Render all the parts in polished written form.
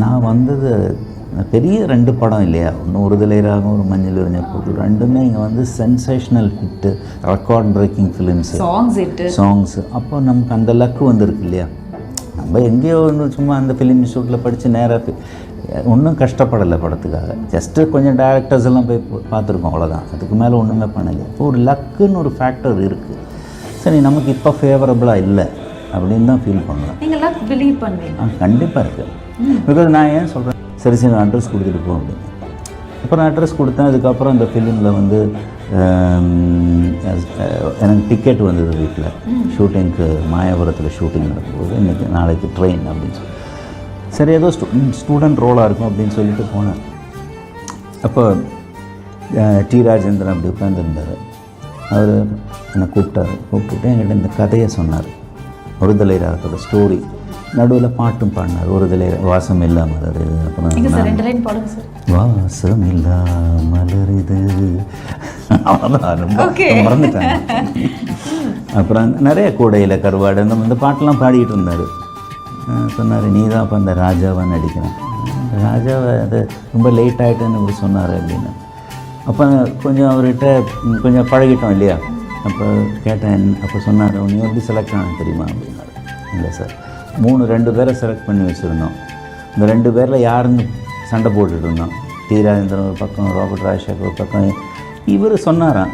நான் வந்தது பெரிய 2 படம் இல்லையா, ஒன்று ஒருதலை ராகம், ஒரு மஞ்சள் விரிஞ்ச பூக்கள். ரெண்டுமே இங்கே வந்து sensational hit, record breaking films, songs. அப்போ நமக்கு அந்த லக்கு வந்திருக்கு இல்லையா. நம்ம எங்கேயோ வந்து சும்மா அந்த ஃபிலிம் இன்ஸ்டியூட்டில் படித்து நேராக ஒன்றும் கஷ்டப்படலை படத்துக்காக. ஜஸ்ட்டு கொஞ்சம் டேரக்டர்ஸ் எல்லாம் போய் பார்த்துருக்கோம், அவ்வளோதான். அதுக்கு மேலே ஒன்றுமே பண்ணலையே. இப்போ ஒரு லக்குன்னு ஒரு ஃபேக்டர் இருக்குது. சரி, நமக்கு இப்போ ஃபேவரபுளாக இல்லை அப்படின்னு தான் ஃபீல் பண்ணலாம். நீங்கள் லக் பிலீவ் பண்ணுவீங்க? கண்டிப்பாக இருக்குது. பிகாஸ் நான் ஏன் சொல்கிறேன், சரி சரி அட்ரஸ் கொடுத்துட்டு போ அப்படின்னு. அப்புறம் அட்ரஸ் கொடுத்தேன். அதுக்கப்புறம் அந்த ஃபிலிமில் வந்து எனக்கு டிக்கெட் வந்தது வீட்டில். ஷூட்டிங்க்கு மாயாபுரத்தில் ஷூட்டிங் நடக்கும்போது இன்றைக்கி நாளைக்கு ட்ரெயின் அப்படின்னு சொல்லி, சரி ஏதோ ஸ்டூடெண்ட் ரோலாக இருக்கும் அப்படின்னு சொல்லிட்டு போனேன். அப்போ டி ராஜேந்திரன் அப்படி உட்காந்துருந்தார். அவர் என்னை கூப்பிட்டுட்டு என்கிட்ட இந்த கதையை சொன்னார். ஒருதலை ராகத்தோட ஸ்டோரி, நடுவில் பாட்டும் பாடினார். ஒருதலை வாசம் இல்லாமல் அது. அப்புறம் வாசம் இல்லாமல் இது, அவ்வளோதான், ரொம்ப மறந்துட்டேன். அப்புறம் நிறைய கூடையில் கருவாடு இந்த பாட்டெல்லாம் பாடிக்கிட்டு இருந்தார். சொன்னார், நீ தான் அப்போ அந்த ராஜாவை நடிக்கிறேன். ராஜாவை அது ரொம்ப லேட் ஆகிட்டேன்னு இப்படி சொன்னார் அப்படின்னு. அப்போ கொஞ்சம் அவர்கிட்ட கொஞ்சம் பழகிட்டோம் இல்லையா. அப்போ கேட்டேன். அப்போ சொன்னார், நீ எப்படி செலக்ட் ஆனது தெரியுமா அப்படின்னாரு. இல்லை சார், 2 பேரை செலக்ட் பண்ணி வச்சுருந்தோம். இந்த 2 பேரில் யாருன்னு சண்டை போட்டுட்டு இருந்தோம். டி ராஜேந்திரன் ஒரு பக்கம், ராபர்ட் ராஜசேகர் ஒரு பக்கம். இவர் சொன்னாராம்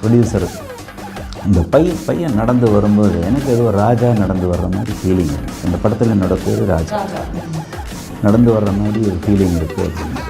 ப்ரொடியூசர், இந்த பையன் நடந்து வரும்போது எனக்கு ஏதோ ராஜா நடந்து வர்ற மாதிரி ஃபீலிங் இருக்குது. இந்த படத்தில் என்னோடய பேர் ராஜா, நடந்து வர்ற மாதிரி ஒரு ஃபீலிங் இருக்குது அப்படின்னு.